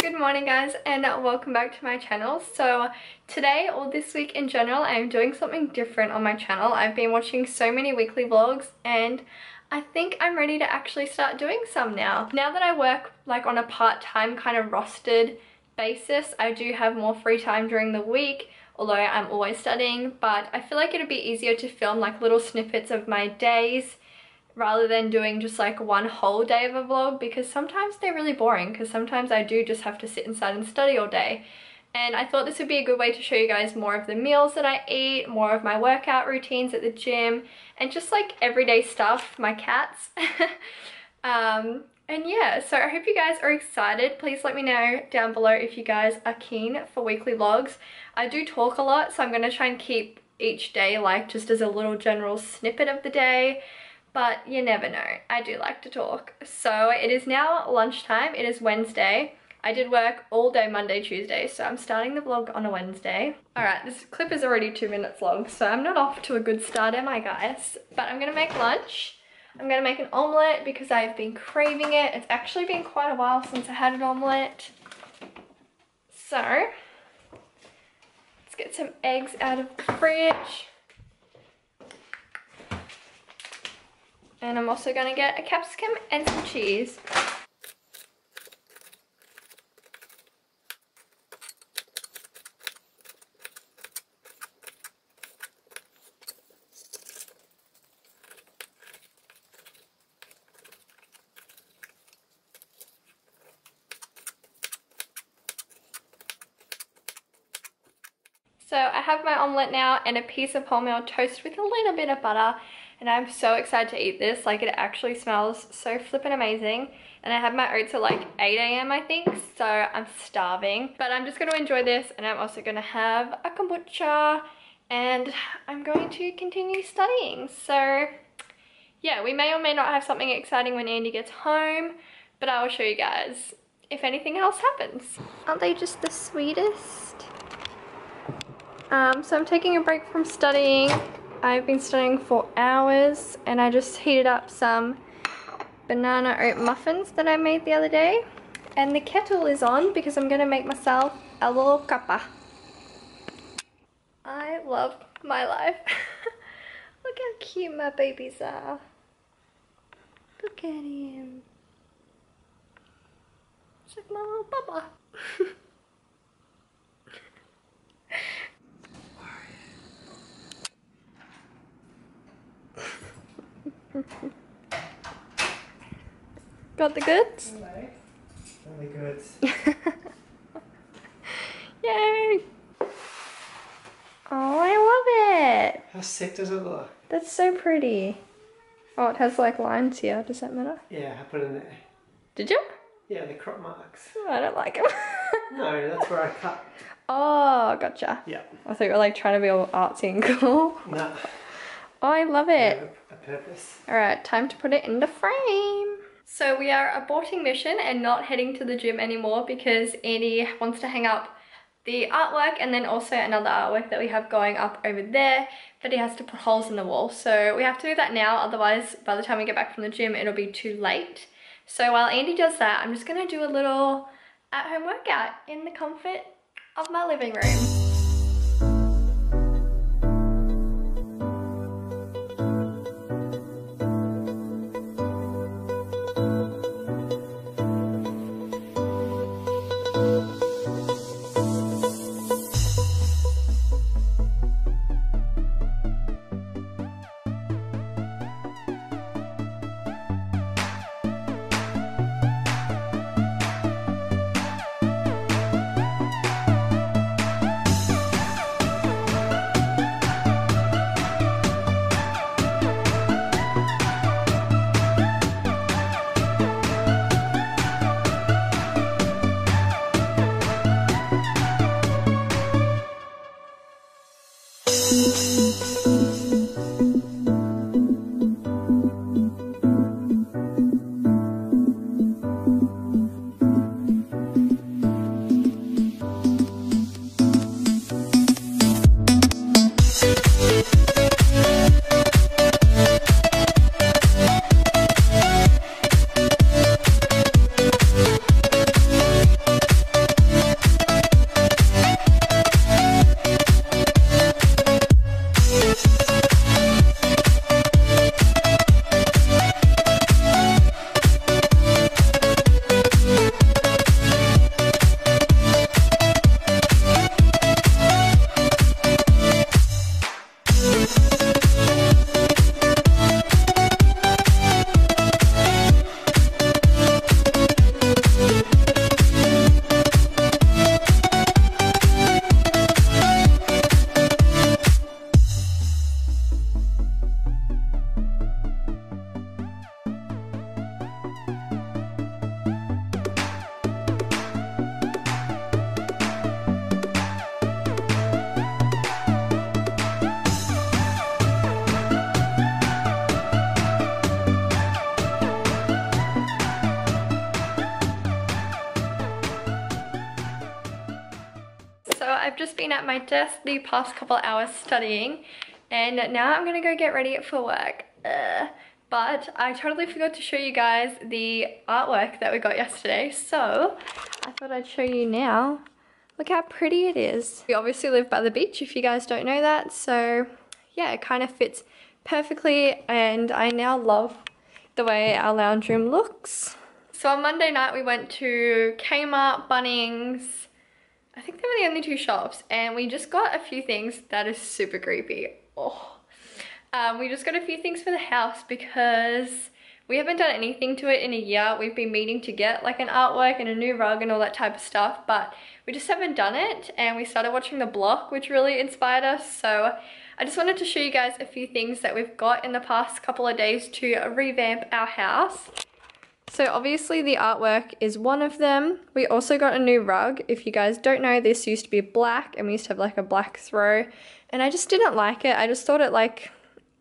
Good morning guys and welcome back to my channel. So today or this week in general I'm doing something different on my channel. I've been watching so many weekly vlogs and I think I'm ready to actually start doing some now. Now that I work like on a part-time kind of rostered basis, I do have more free time during the week, although I'm always studying, but I feel like it'd be easier to film like little snippets of my days rather than doing just like one whole day of a vlog, because sometimes they're really boring, because sometimes I do just have to sit inside and study all day. And I thought this would be a good way to show you guys more of the meals that I eat, more of my workout routines at the gym, and just like everyday stuff, my cats. And yeah, so I hope you guys are excited. Please let me know down below if you guys are keen for weekly vlogs. I do talk a lot, so I'm going to try and keep each day like just as a little general snippet of the day. But you never know, I do like to talk. So it is now lunchtime, it is Wednesday. I did work all day Monday, Tuesday, so I'm starting the vlog on a Wednesday. Alright, this clip is already 2 minutes long, so I'm not off to a good start, am I guys? But I'm gonna make lunch. I'm gonna make an omelette because I've been craving it. It's actually been quite a while since I had an omelette. So, let's get some eggs out of the fridge. And I'm also going to get a capsicum and some cheese. So I have my omelette now and a piece of wholemeal toast with a little bit of butter. And I'm so excited to eat this. Like, it actually smells so flippin' amazing. And I have my oats at like 8 AM I think, so I'm starving. But I'm just going to enjoy this, and I'm also going to have a kombucha, and I'm going to continue studying. So yeah, we may or may not have something exciting when Andy gets home, but I will show you guys if anything else happens. Aren't they just the sweetest? So I'm taking a break from studying. I've been studying for hours, and I just heated up some banana oat muffins that I made the other day. And the kettle is on because I'm going to make myself a little cuppa. I love my life. Look how cute my babies are. Look at him. It's like my little papa. Got the goods? Hello. Got the goods. Yay! Oh, I love it! How sick does it look? That's so pretty. Oh, it has like lines here. Does that matter? Yeah, I put it in there. Did you? Yeah, the crop marks. Oh, I don't like them. No, that's where I cut. Oh, gotcha. Yeah. I thought you were like trying to be all artsy and cool. No. Oh, I love it. A purpose. Alright, time to put it in the frame. So we are aborting mission and not heading to the gym anymore because Andy wants to hang up the artwork and then also another artwork that we have going up over there that he has to put holes in the wall. So we have to do that now, otherwise by the time we get back from the gym it'll be too late. So while Andy does that, I'm just going to do a little at-home workout in the comfort of my living room. I've just been at my desk the past couple hours studying, and now I'm gonna go get ready for work. But I totally forgot to show you guys the artwork that we got yesterday, so I thought I'd show you now. Look how pretty it is. We obviously live by the beach, if you guys don't know that, so yeah, it kind of fits perfectly, and I now love the way our lounge room looks. So on Monday night we went to Kmart, Bunnings. I think they were the only two shops, and we just got a few things that is super creepy. Oh. We just got a few things for the house because we haven't done anything to it in a year. We've been meaning to get like an artwork and a new rug and all that type of stuff, but we just haven't done it, and we started watching The Block, which really inspired us. So I just wanted to show you guys a few things that we've got in the past couple of days to revamp our house. So obviously the artwork is one of them. We also got a new rug. If you guys don't know, this used to be black, and we used to have like a black throw, and I just didn't like it. I just thought it like,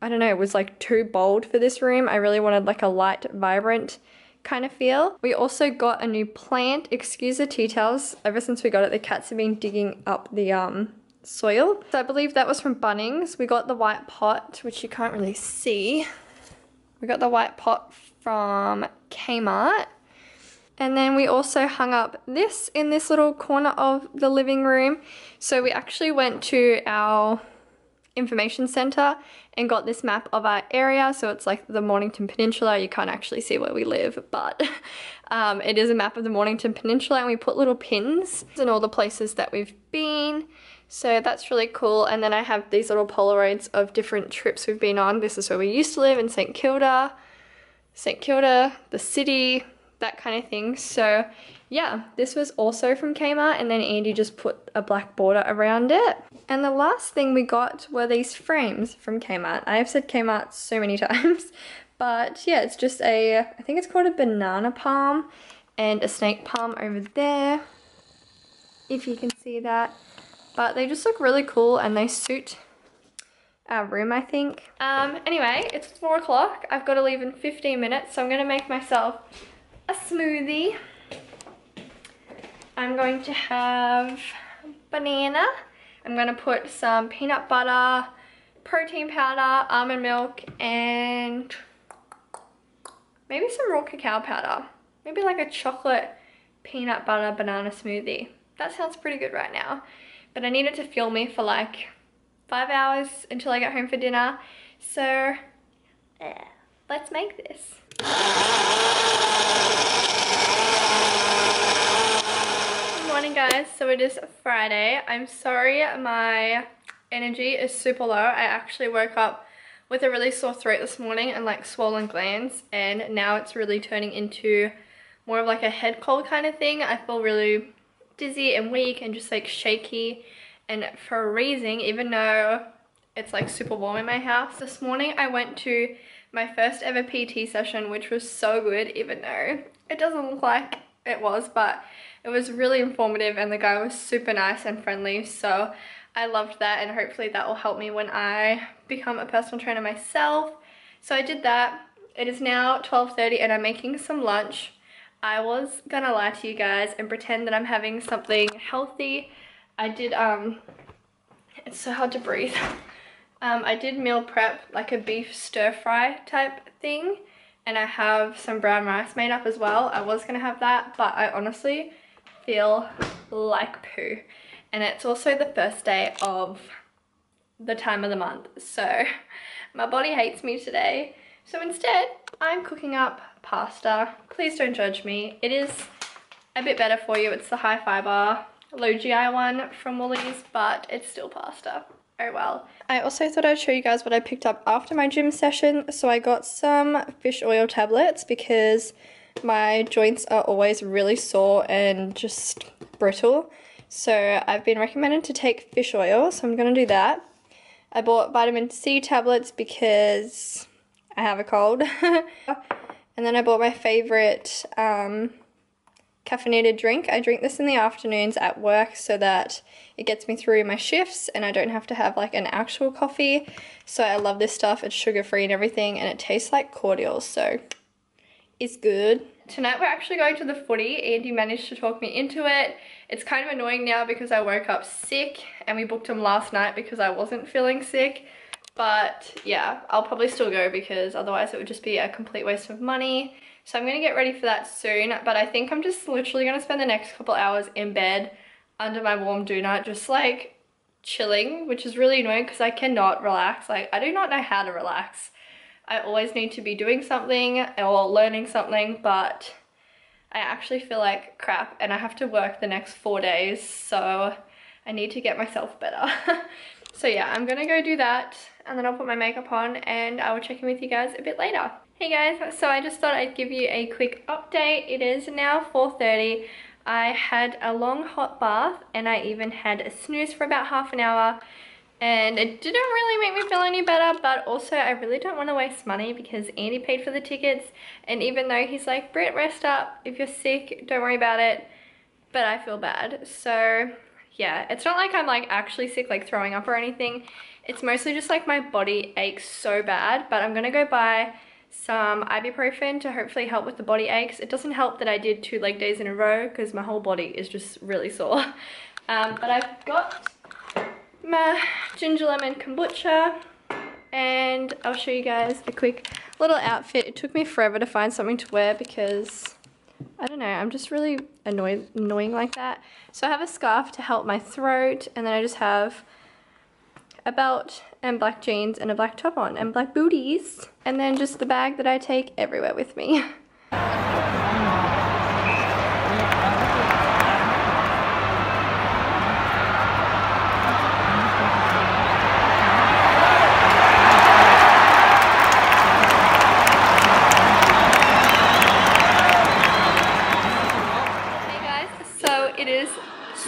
I don't know, it was like too bold for this room. I really wanted like a light, vibrant kind of feel. We also got a new plant. Excuse the tea towels. Ever since we got it, the cats have been digging up the soil. So I believe that was from Bunnings. We got the white pot, which you can't really see. We got the white pot from Kmart. And then we also hung up this in this little corner of the living room. So we actually went to our information center and got this map of our area. So it's like the Mornington Peninsula. You can't actually see where we live, but it is a map of the Mornington Peninsula, and we put little pins in all the places that we've been. So that's really cool. And then I have these little Polaroids of different trips we've been on. This is where we used to live in St Kilda, the city, that kind of thing. So yeah, this was also from Kmart, and then Andy just put a black border around it. And the last thing we got were these frames from Kmart. I have said Kmart so many times, but yeah, it's just I think it's called a banana palm and a snake palm over there, if you can see that. But they just look really cool, and they suit our room, I think. Anyway, it's 4 o'clock. I've got to leave in 15 minutes, so I'm gonna make myself a smoothie. I'm going to have banana. I'm gonna put some peanut butter, protein powder, almond milk, and maybe some raw cacao powder. Maybe like a chocolate peanut butter banana smoothie. That sounds pretty good right now. But I need it to fuel me for like 5 hours until I get home for dinner. So let's make this. Good morning, guys. So it is Friday. I'm sorry my energy is super low. I actually woke up with a really sore throat this morning and like swollen glands, and now it's really turning into more of like a head cold kind of thing. I feel really dizzy and weak and just like shaky and freezing, even though it's like super warm in my house. This morning I went to my first ever PT session, which was so good, even though it doesn't look like it was, but it was really informative, and the guy was super nice and friendly, so I loved that, and hopefully that will help me when I become a personal trainer myself. So I did that. It is now 12:30 and I'm making some lunch. I was gonna lie to you guys and pretend that I'm having something healthy. I did, it's so hard to breathe. I did meal prep, like a beef stir fry type thing, and I have some brown rice made up as well. I was gonna have that, but I honestly feel like poo. And it's also the first day of the time of the month, so my body hates me today. So instead, I'm cooking up pasta. Please don't judge me. It is a bit better for you. It's the high fiber, low GI one from Woolies, but it's still pasta. Oh well. I also thought I'd show you guys what I picked up after my gym session. So I got some fish oil tablets because my joints are always really sore and just brittle. So I've been recommended to take fish oil, so I'm going to do that. I bought vitamin C tablets because I have a cold. And then I bought my favorite caffeinated drink. I drink this in the afternoons at work so that it gets me through my shifts and I don't have to have like an actual coffee. So I love this stuff. It's sugar free and everything, and it tastes like cordial. So is good. Tonight we're actually going to the footy. Andy managed to talk me into it. It's kind of annoying now because I woke up sick and we booked him last night because I wasn't feeling sick. But yeah, I'll probably still go because otherwise it would just be a complete waste of money. So I'm going to get ready for that soon. But I think I'm just literally going to spend the next couple hours in bed under my warm doona, just like chilling, which is really annoying because I cannot relax. Like, I do not know how to relax. I always need to be doing something or learning something, but I actually feel like crap and I have to work the next 4 days, so I need to get myself better. So yeah, I'm gonna go do that and then I'll put my makeup on and I will check in with you guys a bit later. Hey guys, so I just thought I'd give you a quick update. It is now 4:30. I had a long hot bath and I even had a snooze for about half an hour. And it didn't really make me feel any better, but also I really don't want to waste money because Andy paid for the tickets. And even though he's like, Britt, rest up. If you're sick, don't worry about it. But I feel bad. So yeah, it's not like I'm like actually sick, like throwing up or anything. It's mostly just like my body aches so bad. But I'm going to go buy some ibuprofen to hopefully help with the body aches. It doesn't help that I did 2 leg days in a row because my whole body is just really sore. But I've got my ginger lemon kombucha and I'll show you guys a quick little outfit. It took me forever to find something to wear because I don't know, I'm just really annoying like that. So I have a scarf to help my throat and then I just have a belt and black jeans and a black top on and black booties and then just the bag that I take everywhere with me.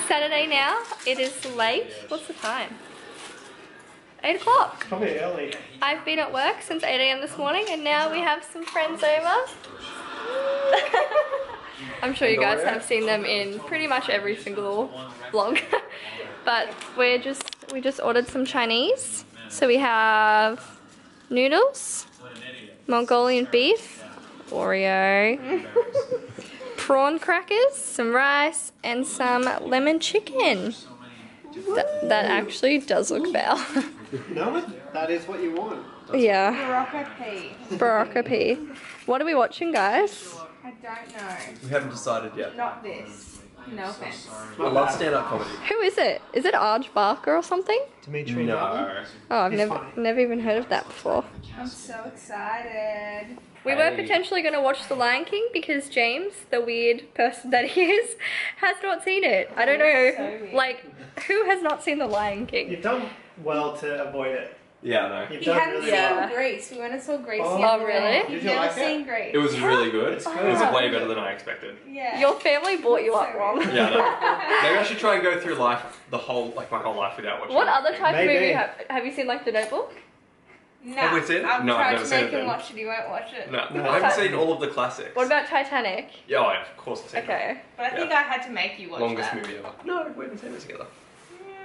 Saturday now. It is late. What's the time? 8 o'clock. Probably early. I've been at work since 8 AM this morning and now we have some friends over. I'm sure you guys have seen them in pretty much every single vlog. But we just ordered some Chinese. So we have noodles, Mongolian beef, Oreo, prawn crackers, some rice, and some lemon chicken. That actually does look foul. No, that is what you want. Yeah. Barocca pea. Barocca pea. What are we watching, guys? I don't know. We haven't decided yet. Not this. No offense. I love stand-up comedy. Who is it? Is it Arj Barker or something? Dimitri? No. Oh, I've He's never even heard of that before. I'm so excited. We were potentially going to watch The Lion King because James, the weird person that he is, has not seen it. I don't know, So weird. like, who has not seen The Lion King? You've done well to avoid it. Yeah, no. You've He done hadn't really seen well. Grace. We went and saw Grace Oh, the other really? day. Did He's you never like it? seen Grace. It was really good. It's It good. was way better than I expected. Yeah. Your family brought you up So wrong. weird. Yeah, no. Maybe I should try and go through life, my whole life without watching What it. other type of Maybe. movie have you seen, like The Notebook? No. Have we seen it? I've No, I've tried never to seen make it him then. watch it. He won't watch it. No, No. I haven't seen all of the classics. What about Titanic? Yeah, oh, yeah, of course I've seen it. Okay. But I think I had to make you watch Longest that. movie ever. No, we haven't seen it together.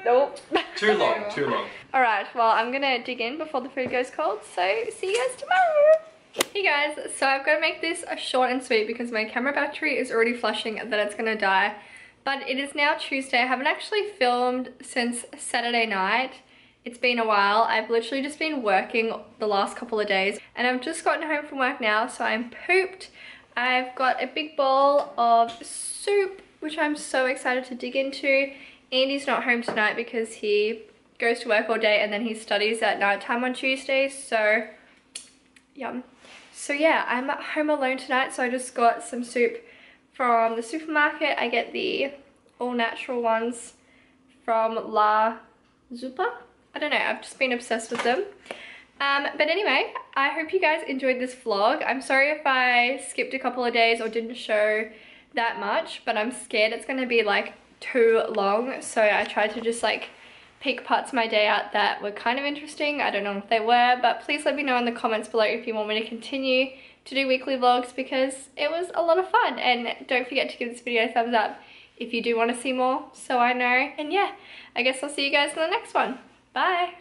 Nope. Too long, too long. Alright, well, I'm gonna dig in before the food goes cold, so see you guys tomorrow. Hey guys, so I've got to make this short and sweet because my camera battery is already flashing that it's gonna die. But it is now Tuesday. I haven't actually filmed since Saturday night. It's been a while. I've literally just been working the last couple of days and I've just gotten home from work now, so I'm pooped. I've got a big bowl of soup, which I'm so excited to dig into. Andy's not home tonight because he goes to work all day and then he studies at night time on Tuesdays, so yum. So yeah, I'm at home alone tonight, so I just got some soup from the supermarket. I get the all natural ones from La Zupa. I don't know, I've just been obsessed with them. But anyway, I hope you guys enjoyed this vlog. I'm sorry if I skipped a couple of days or didn't show that much, but I'm scared it's gonna be like too long, so I tried to just like pick parts of my day out that were kind of interesting. I don't know if they were, but please let me know in the comments below if you want me to continue to do weekly vlogs because it was a lot of fun. And don't forget to give this video a thumbs up if you do want to see more, so I know. And yeah, I guess I'll see you guys in the next one. Bye!